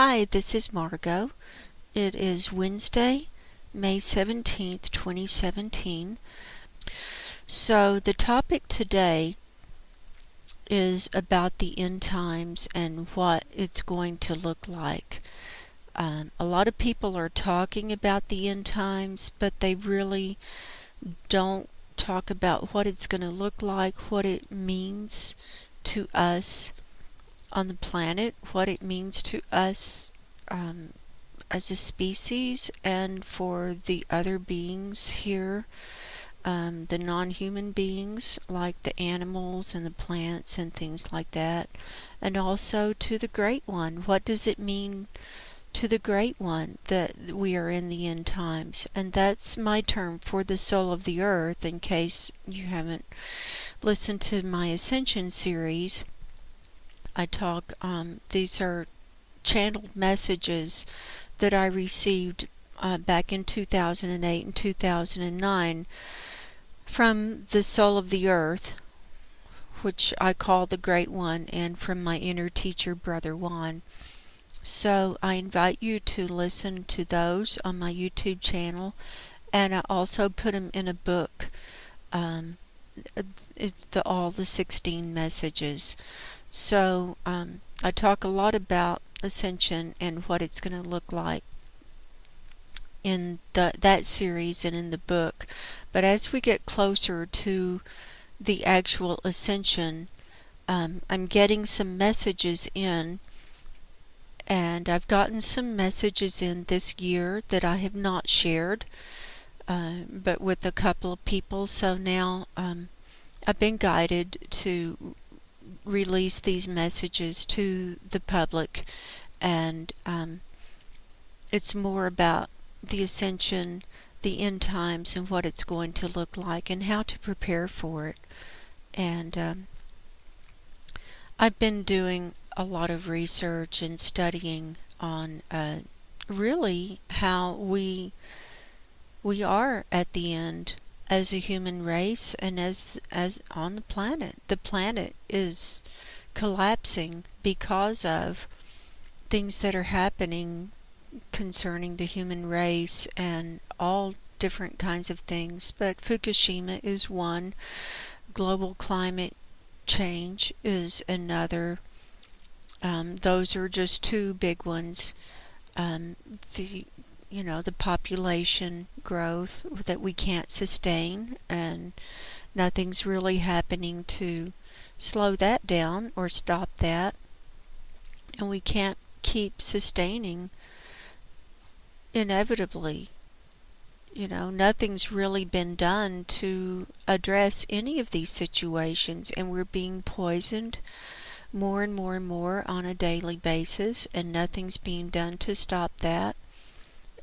Hi, this is Margo. It is Wednesday, May 17th, 2017. So the topic today is about the end times and what it's going to look like. A lot of people are talking about the end times, but they really don't talk about what it's going to look like, what it means to us on the planet, what it means to us as a species and for the other beings here, the non-human beings like the animals and the plants and things like that, and also to the Great One. What does it mean to the Great One that we are in the end times? And that's my term for the soul of the earth, in case you haven't listened to my Ascension series. I talk, these are channeled messages that I received back in 2008 and 2009 from the soul of the earth, which I call the Great One, and from my inner teacher, Brother Juan. So I invite you to listen to those on my YouTube channel, and I also put them in a book, all the 16 messages. So I talk a lot about Ascension and what it's going to look like in that series and in the book. But as we get closer to the actual Ascension, I'm getting some messages in, and I've gotten some messages in this year that I have not shared, but with a couple of people. So now I've been guided to release these messages to the public, and it's more about the Ascension, the end times, and what it's going to look like and how to prepare for it. And I've been doing a lot of research and studying on really how we are at the end as a human race, and as on the planet. The planet is collapsing because of things that are happening concerning the human race and all different kinds of things. But Fukushima is one. Global climate change is another. Those are just two big ones. The population growth that we can't sustain, and nothing's really happening to slow that down or stop that. And we can't keep sustaining inevitably. Nothing's really been done to address any of these situations, and we're being poisoned more and more and more on a daily basis, and nothing's being done to stop that.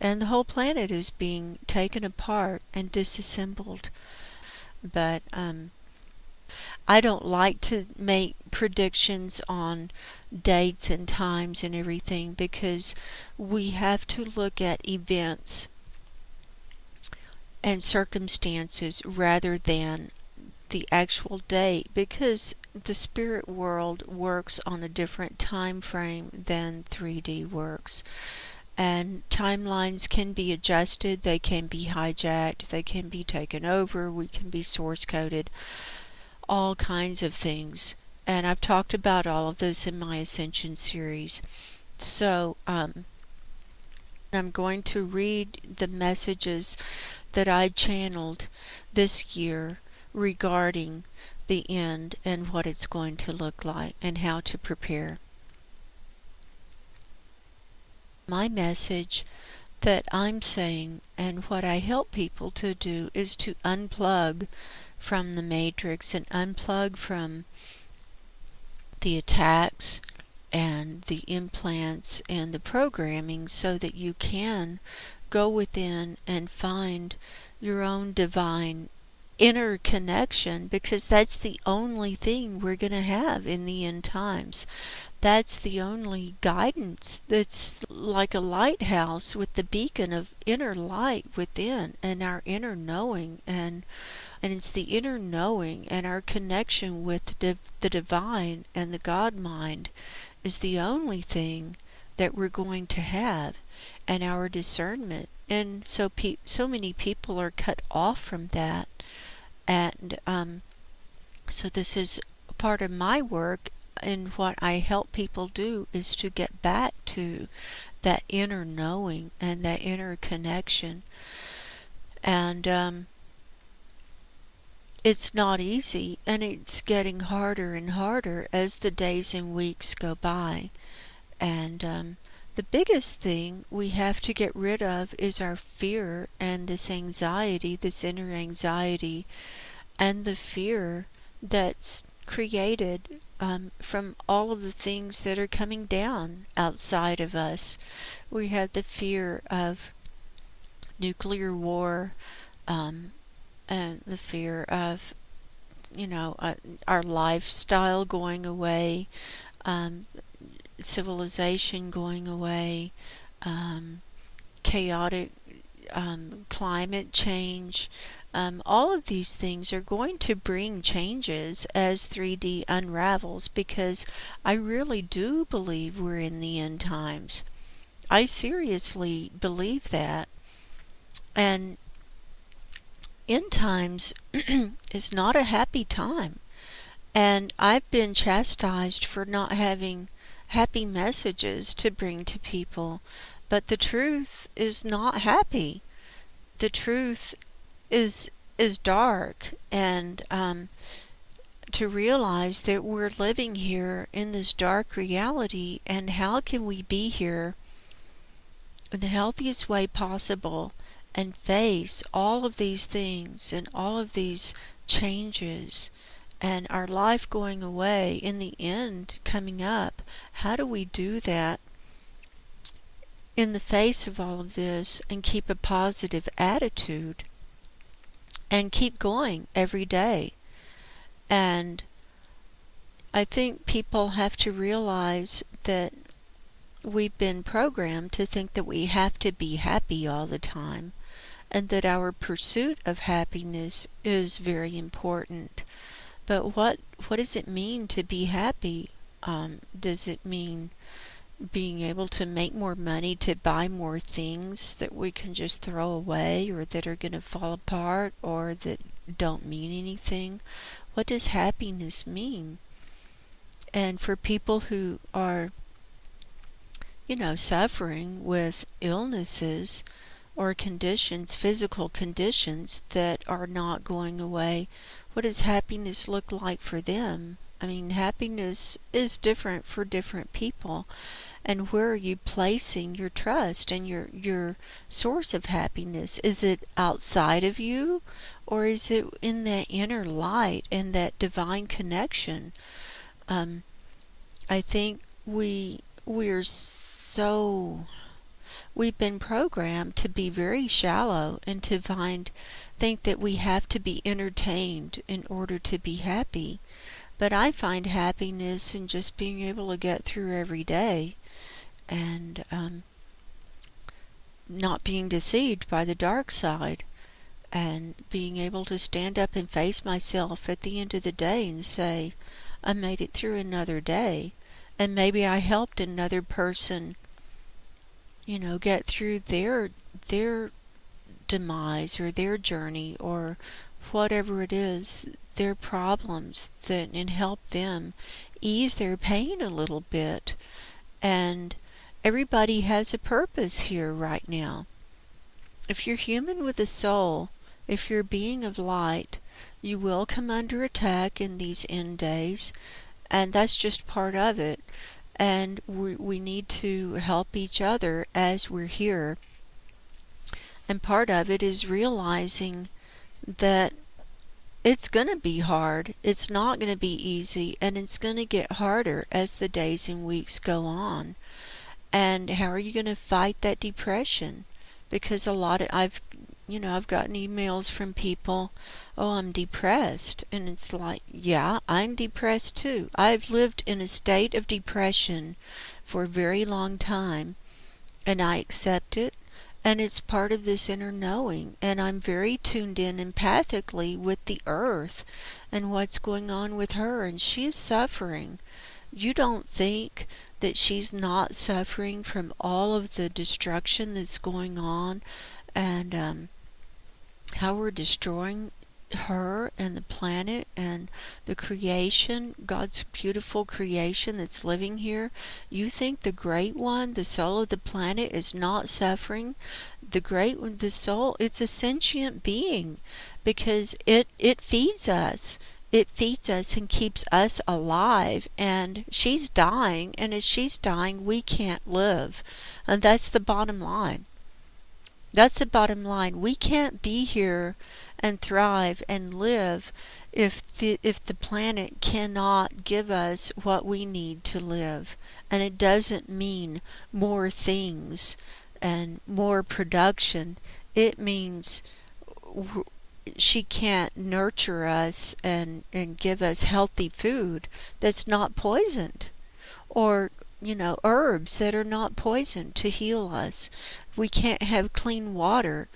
And the whole planet is being taken apart and disassembled. But I don't like to make predictions on dates and times and everything, because we have to look at events and circumstances rather than the actual date, because the spirit world works on a different time frame than 3D works. And timelines can be adjusted, they can be hijacked, they can be taken over, we can be source coded, all kinds of things. And I've talked about all of this in my Ascension series. So I'm going to read the messages that I channeled this year regarding the end and what it's going to look like and how to prepare. My message that I'm saying, and what I help people to do, is to unplug from the matrix and unplug from the attacks and the implants and the programming, so that you can go within and find your own divine inner connection, because that's the only thing we're going to have in the end times. That's the only guidance. That's like a lighthouse with the beacon of inner light within, and our inner knowing, and it's the inner knowing and our connection with the divine and the God mind is the only thing that we're going to have, and our discernment. And so many people are cut off from that. And so this is part of my work, and what I help people do is to get back to that inner knowing and that inner connection. And it's not easy, and it's getting harder and harder as the days and weeks go by. And the biggest thing we have to get rid of is our fear and this anxiety, this inner anxiety, and the fear that's created from all of the things that are coming down outside of us. We have the fear of nuclear war, and the fear of, our lifestyle going away, civilization going away, chaotic climate change. All of these things are going to bring changes as 3D unravels, because I really do believe we're in the end times. I seriously believe that. And end times is not a happy time. And I've been chastised for not having happy messages to bring to people. But the truth is not happy. The truth is dark. And to realize that we're living here in this dark reality, and how can we be here in the healthiest way possible and face all of these things and all of these changes and our life going away in the end coming up. How do we do that in the face of all of this and keep a positive attitude and keep going every day? And I think people have to realize that we've been programmed to think that we have to be happy all the time, and that our pursuit of happiness is very important. But what does it mean to be happy? Does it mean being able to make more money to buy more things that we can just throw away, or that are going to fall apart, or that don't mean anything? What does happiness mean? And for people who are, suffering with illnesses or conditions, physical conditions that are not going away, what does happiness look like for them? I mean, happiness is different for different people. And where are you placing your trust and your source of happiness? Is it outside of you, or is it in that inner light and that divine connection? I think we've been programmed to be very shallow and to think that we have to be entertained in order to be happy. But I find happiness in just being able to get through every day, and not being deceived by the dark side, and being able to stand up and face myself at the end of the day and say, I made it through another day, and maybe I helped another person, get through their demise or their journey, or whatever it is, their problems, and help them ease their pain a little bit. And everybody has a purpose here right now. If you're human with a soul, if you're a being of light, you will come under attack in these end days, and that's just part of it. And we need to help each other as we're here. And part of it is realizing that it's going to be hard. It's not going to be easy, and it's going to get harder as the days and weeks go on. And how are you going to fight that depression? Because I've gotten emails from people, oh, I'm depressed. And it's like, yeah, I'm depressed too. I've lived in a state of depression for a very long time, and I accept it. And it's part of this inner knowing. And I'm very tuned in empathically with the earth and what's going on with her. And she is suffering. You don't think that she's not suffering from all of the destruction that's going on, and how we're destroying her and the planet and the creation, God's beautiful creation that's living here. You think the Great One, the soul of the planet, is not suffering? The Great One, the soul, it's a sentient being, because it feeds us. It feeds us and keeps us alive, and she's dying, and as she's dying, we can't live. And that's the bottom line. That's the bottom line. We can't be here and thrive and live if the planet cannot give us what we need to live. And it doesn't mean more things and more production. It means she can't nurture us and give us healthy food that's not poisoned, or herbs that are not poisoned to heal us. We can't have clean water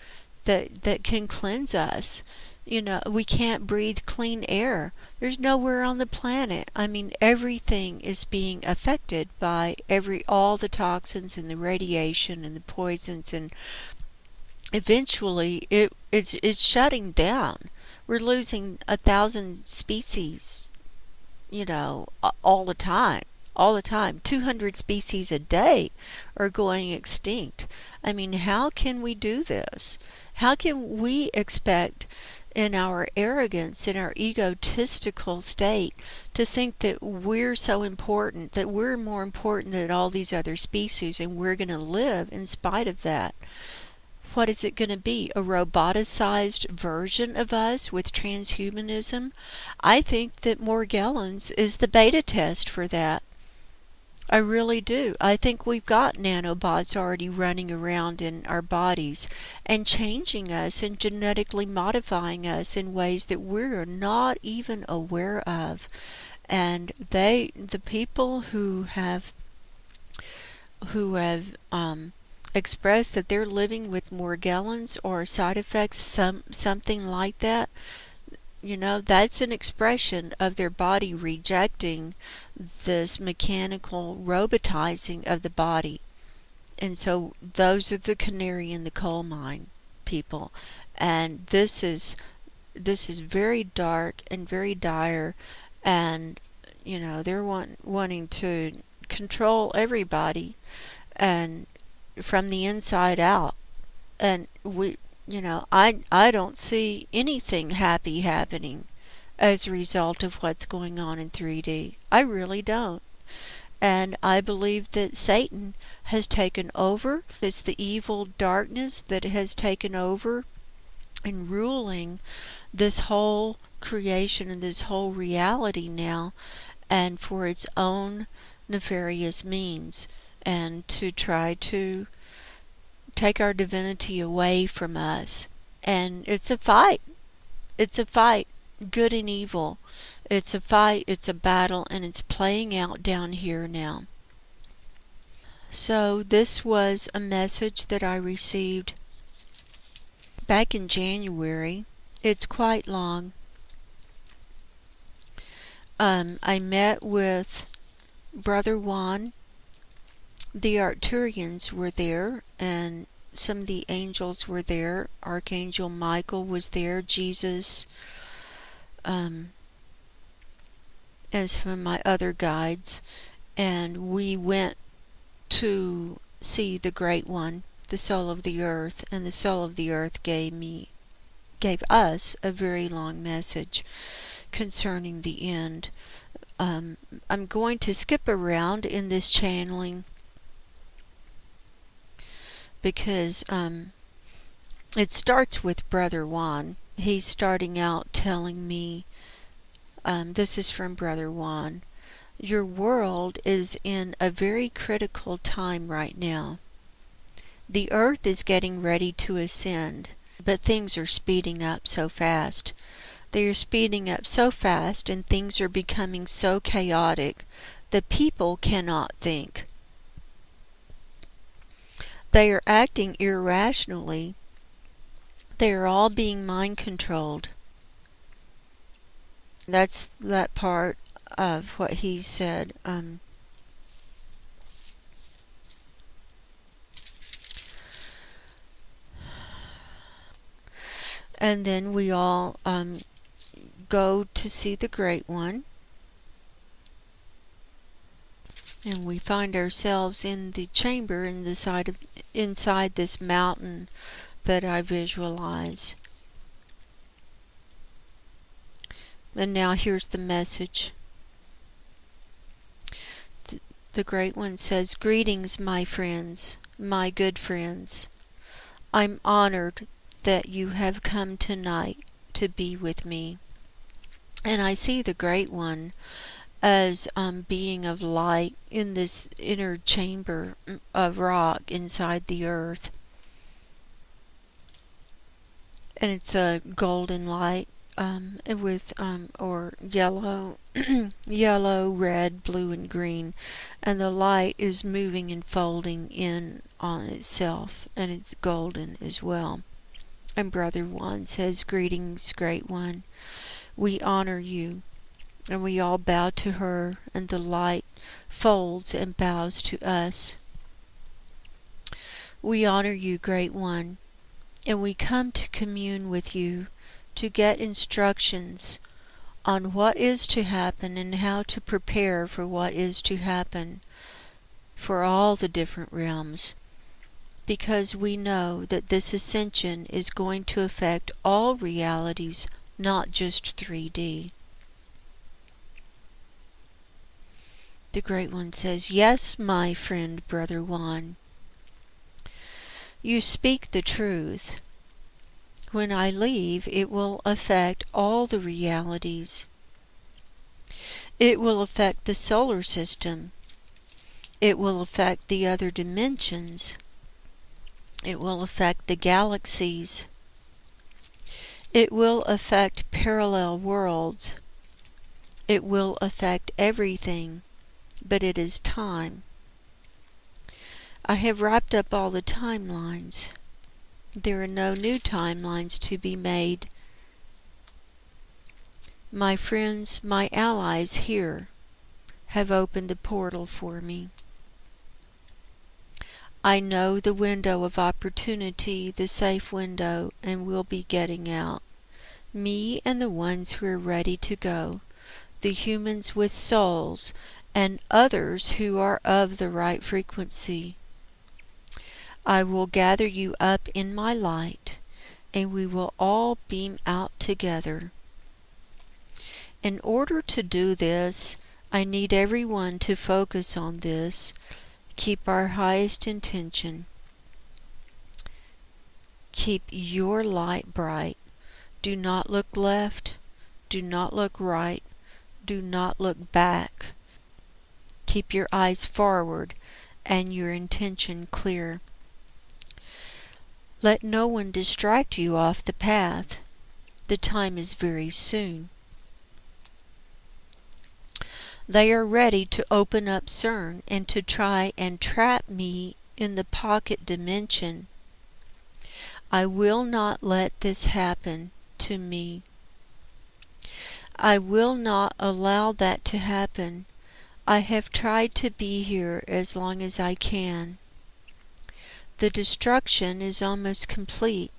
that can cleanse us. We can't breathe clean air. There's nowhere on the planet. I mean, everything is being affected by all the toxins and the radiation and the poisons, and eventually it's shutting down. We're losing 1,000 species, all the time. 200 species a day are going extinct. I mean, how can we do this? How can we expect, in our arrogance, in our egotistical state, to think that we're so important, that we're more important than all these other species, and we're going to live in spite of that? What is it going to be? A roboticized version of us with transhumanism? I think that Morgellons is the beta test for that. I really do. I think we've got nanobots already running around in our bodies and changing us and genetically modifying us in ways that we're not even aware of. And the people who have expressed that they're living with Morgellons or side effects, something like that, that's an expression of their body rejecting this mechanical robotizing of the body. And so those are the canary in the coal mine people. And this is very dark and very dire, and they're wanting to control everybody and from the inside out. And I don't see anything happy happening as a result of what's going on in 3D. I really don't. And I believe that Satan has taken over. It's the evil darkness that has taken over and ruling this whole creation and this whole reality now, and for its own nefarious means, and to try to take our divinity away from us. And it's a fight. It's a fight, good and evil. It's a fight, it's a battle, and it's playing out down here now. So this was a message that I received back in January. It's quite long. I met with Brother Juan. The Arcturians were there, and some of the angels were there. Archangel Michael was there, Jesus, and some of my other guides. And we went to see the Great One, the soul of the earth, and the soul of the earth gave us a very long message concerning the end. I'm going to skip around in this channeling because it starts with Brother Juan. He's starting out telling me, this is from Brother Juan, your world is in a very critical time right now. The earth is getting ready to ascend, but things are speeding up so fast. They are speeding up so fast, and things are becoming so chaotic, the people cannot think. They are acting irrationally. They are all being mind controlled. That's that part of what he said. And then we all go to see the Great One. And we find ourselves in the chamber inside this mountain that I visualize. And now here's the message. The Great One says, "Greetings, my friends, my good friends. I'm honored that you have come tonight to be with me." And I see the Great One as being of light in this inner chamber of rock inside the earth. And it's a golden light with or yellow, yellow, red, blue, and green. And the light is moving and folding in on itself, and it's golden as well. And Brother Juan says, "Greetings, Great One. We honor you." And we all bow to her, and the light folds and bows to us. "We honor you, Great One, and we come to commune with you, to get instructions on what is to happen and how to prepare for what is to happen for all the different realms, because we know that this ascension is going to affect all realities, not just 3D. The Great One says, "Yes, my friend, Brother Juan. You speak the truth. When I leave, it will affect all the realities. It will affect the solar system. It will affect the other dimensions. It will affect the galaxies. It will affect parallel worlds. It will affect everything. But it is time. I have wrapped up all the timelines. There are no new timelines to be made. My friends, my allies here, have opened the portal for me. I know the window of opportunity, the safe window, and will be getting out. Me and the ones who are ready to go, the humans with souls, and others who are of the right frequency. I will gather you up in my light, and we will all beam out together. In order to do this, I need everyone to focus on this. Keep our highest intention. Keep your light bright. Do not look left. Do not look right. Do not look back. Keep your eyes forward and your intention clear. Let no one distract you off the path. The time is very soon. They are ready to open up CERN and to try and trap me in the pocket dimension. I will not let this happen to me. I will not allow that to happen. I have tried to be here as long as I can. The destruction is almost complete.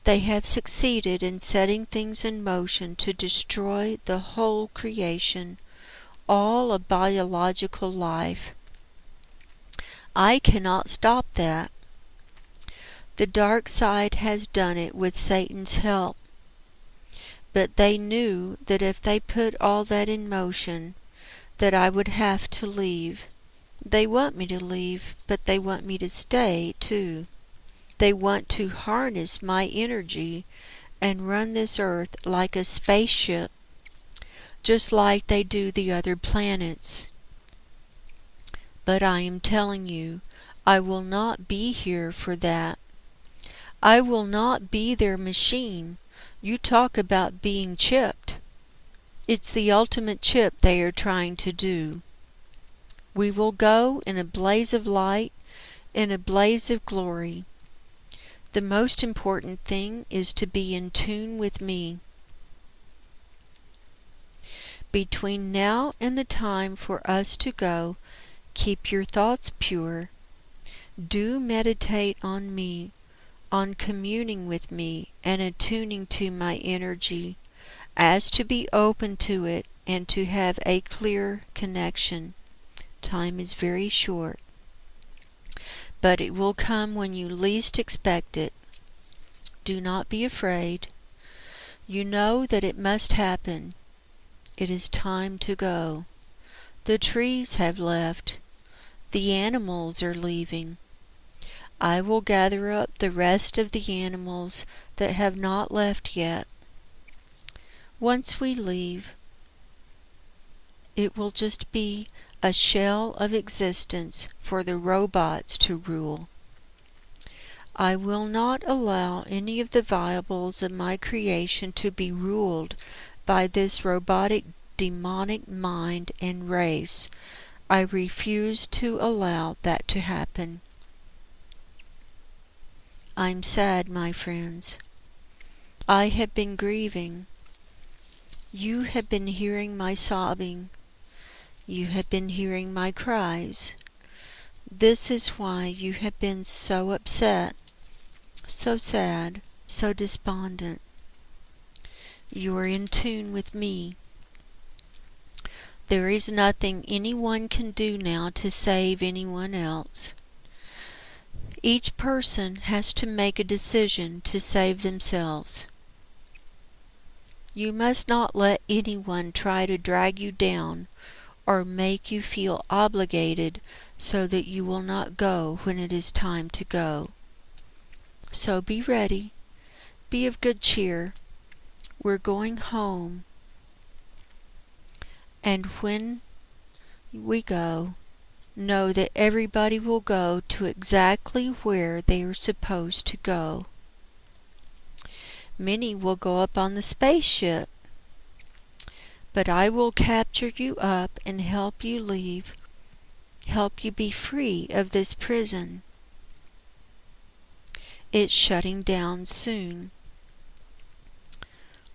They have succeeded in setting things in motion to destroy the whole creation, all of biological life. I cannot stop that. The dark side has done it with Satan's help. But they knew that if they put all that in motion, that I would have to leave. They want me to leave, but they want me to stay too. They want to harness my energy and run this earth like a spaceship, just like they do the other planets. But I am telling you, I will not be here for that. I will not be their machine. You talk about being chipped. It's the ultimate chip they are trying to do. We will go in a blaze of light, in a blaze of glory. The most important thing is to be in tune with me. Between now and the time for us to go, keep your thoughts pure. Do meditate on me. on communing with me and attuning to my energy, as to be open to it and to have a clear connection. Time is very short, but it will come when you least expect it. Do not be afraid. You know that it must happen. It is time to go. The trees have left. The animals are leaving. I will gather up the rest of the animals that have not left yet. Once we leave, it will just be a shell of existence for the robots to rule. I will not allow any of the viables of my creation to be ruled by this robotic demonic mind and race. I refuse to allow that to happen. I'm sad, my friends. I have been grieving. You have been hearing my sobbing. You have been hearing my cries. This is why you have been so upset, so sad, so despondent. You are in tune with me. There is nothing anyone can do now to save anyone else. Each person has to make a decision to save themselves. You must not let anyone try to drag you down or make you feel obligated so that you will not go when it is time to go. So be ready. Be of good cheer. We're going home. And when we go, know that everybody will go to exactly where they are supposed to go. Many will go up on the spaceship, but I will capture you up and help you leave, help you be free of this prison. It's shutting down soon.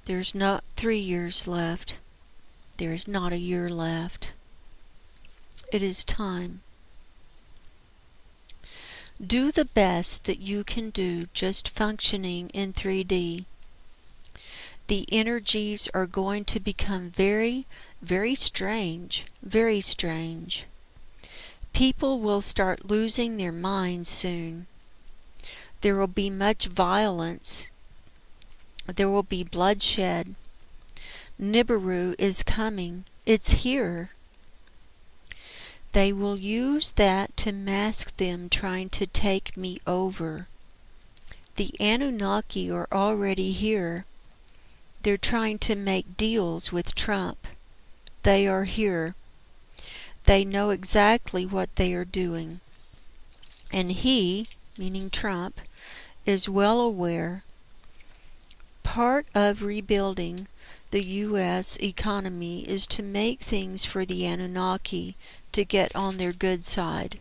There's not 3 years left. There is not a year left. It is time. Do the best that you can do just functioning in 3D. The energies are going to become very, very strange, very strange. People will start losing their minds soon. There will be much violence. There will be bloodshed. Nibiru is coming. It's here. They will use that to mask them trying to take me over. The Anunnaki are already here. They're trying to make deals with Trump. They are here. They know exactly what they are doing. And he, meaning Trump, is well aware. Part of rebuilding the U.S. economy is to make things for the Anunnaki to get on their good side.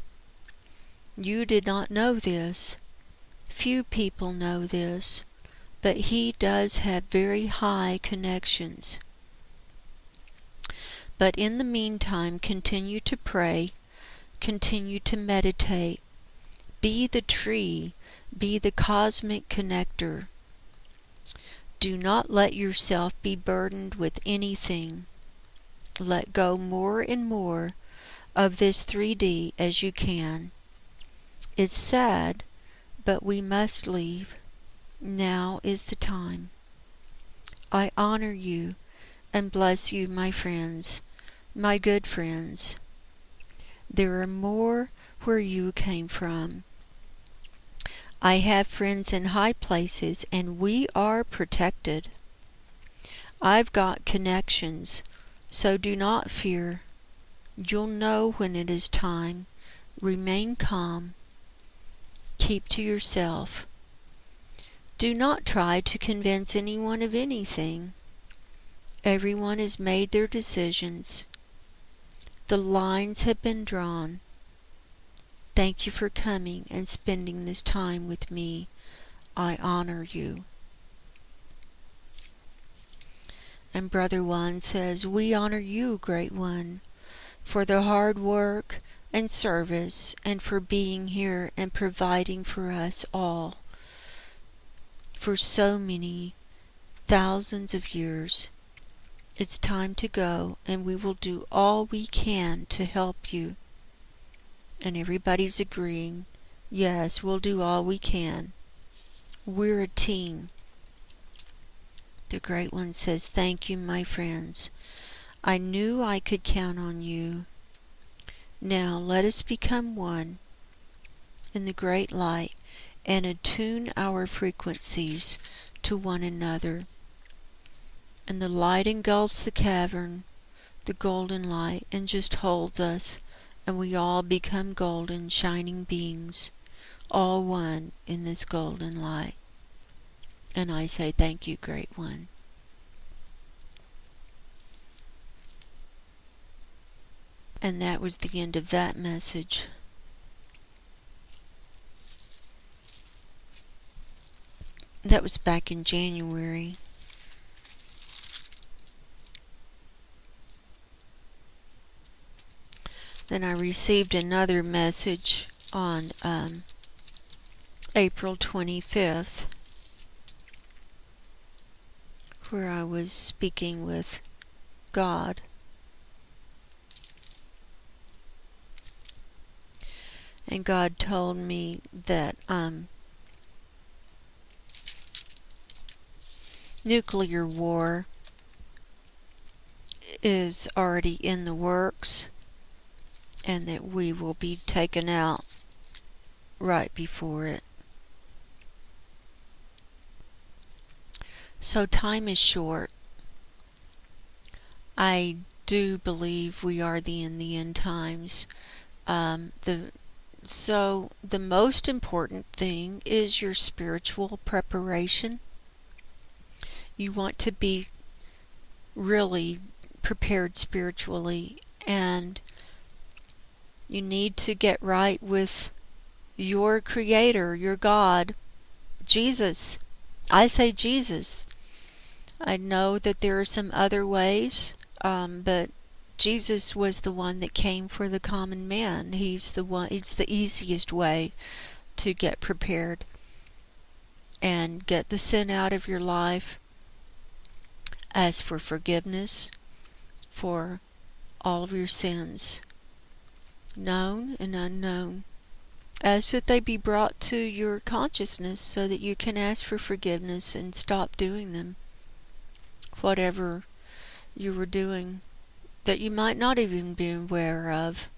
You did not know this. Few people know this, but he does have very high connections. But in the meantime, continue to pray, continue to meditate. Be the tree, be the cosmic connector. Do not let yourself be burdened with anything. Let go more and more of this 3D as you can. It's sad, but we must leave. Now is the time. I honor you and bless you, my friends, my good friends. There are more where you came from. I have friends in high places, and we are protected. I've got connections, so do not fear. You'll know when it is time. Remain calm. Keep to yourself. Do not try to convince anyone of anything. Everyone has made their decisions. The lines have been drawn. Thank you for coming and spending this time with me. I honor you. And Brother Juan says, we honor you, Great One, for the hard work and service and for being here and providing for us all. for so many thousands of years. It's time to go, and we will do all we can to help you. And everybody's agreeing, yes, we'll do all we can. We're a team. The Great One says, thank you, my friends. I knew I could count on you. Now let us become one in the great light and attune our frequencies to one another. And the light engulfs the cavern, the golden light, and just holds us, and we all become golden, shining beings, all one in this golden light. And I say, thank you, Great One. And that was the end of that message. That was back in January. Then I received another message on April 25th, where I was speaking with God. And God told me that nuclear war is already in the works, and that we will be taken out right before it. So time is short. I do believe we are in the end times. So the most important thing is your spiritual preparation. You want to be really prepared spiritually, and you need to get right with your Creator, your God, Jesus. I say Jesus. I know that there are some other ways, but Jesus was the one that came for the common man. He's the one. It's the easiest way to get prepared and get the sin out of your life. Ask for forgiveness for all of your sins, known and unknown. Ask that they be brought to your consciousness so that you can ask for forgiveness and stop doing them. Whatever you were doing that you might not even be aware of.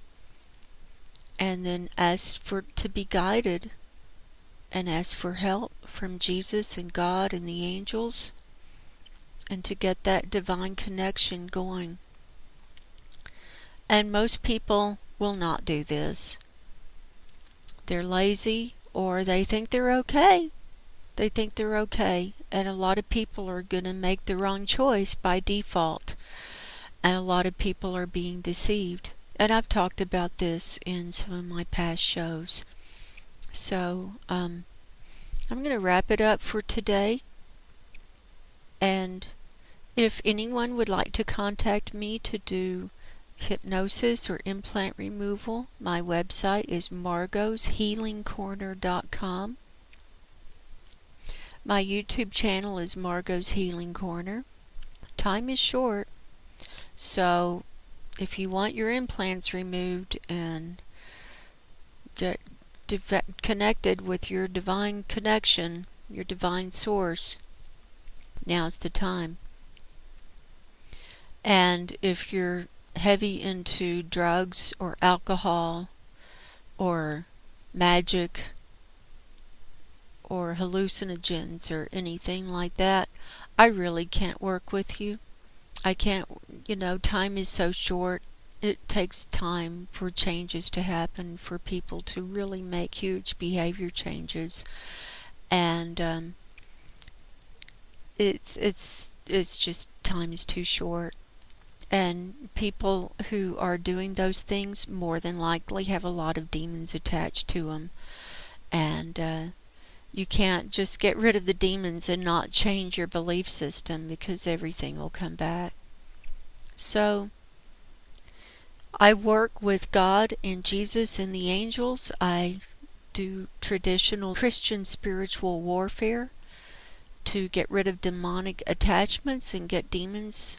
And then ask to be guided, and ask for help from Jesus and God and the angels, and to get that divine connection going. And most people will not do this. They're lazy, or they think they're okay. They think they're okay. And a lot of people are going to make the wrong choice by default. And a lot of people are being deceived. And I've talked about this in some of my past shows. So, I'm going to wrap it up for today. And if anyone would like to contact me to do hypnosis or implant removal, my website is margoshealingcorner.com. My YouTube channel is Margo's Healing Corner. Time is short, so if you want your implants removed and get connected with your divine connection, your divine source, now's the time. And if you're heavy into drugs or alcohol or magic or hallucinogens or anything like that, I really can't work with you. I can't, time is so short. It takes time for changes to happen, for people to really make huge behavior changes. And it's just, time is too short. And people who are doing those things more than likely have a lot of demons attached to them. And you can't just get rid of the demons and not change your belief system, because everything will come back. So, I work with God and Jesus and the angels. I do traditional Christian spiritual warfare. to get rid of demonic attachments and get demons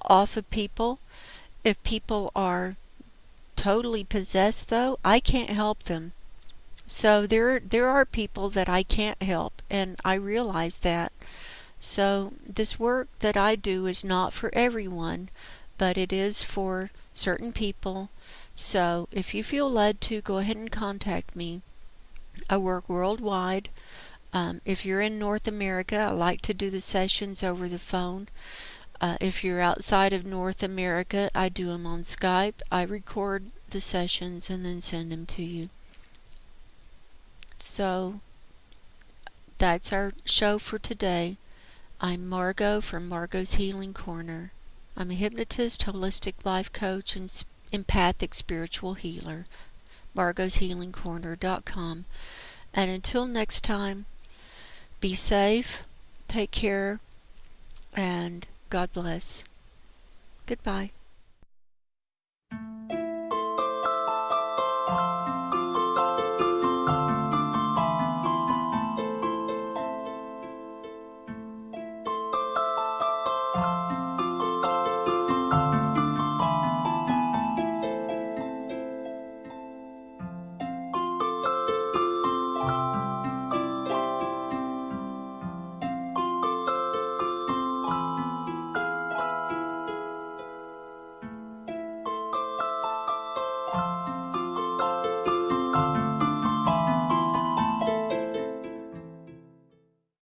off of people. If people are totally possessed, though, I can't help them. So there are people that I can't help, and I realize that. So this work that I do is not for everyone, but it is for certain people. So if you feel led to, go ahead and contact me. I work worldwide. If you're in North America, I like to do the sessions over the phone. If you're outside of North America, I do them on Skype. I record the sessions and then send them to you. So that's our show for today. I'm Margo from Margo's Healing Corner. I'm a hypnotist, holistic life coach, and empathic spiritual healer. margoshealingcorner.com. And until next time, be safe, take care, and God bless. Goodbye.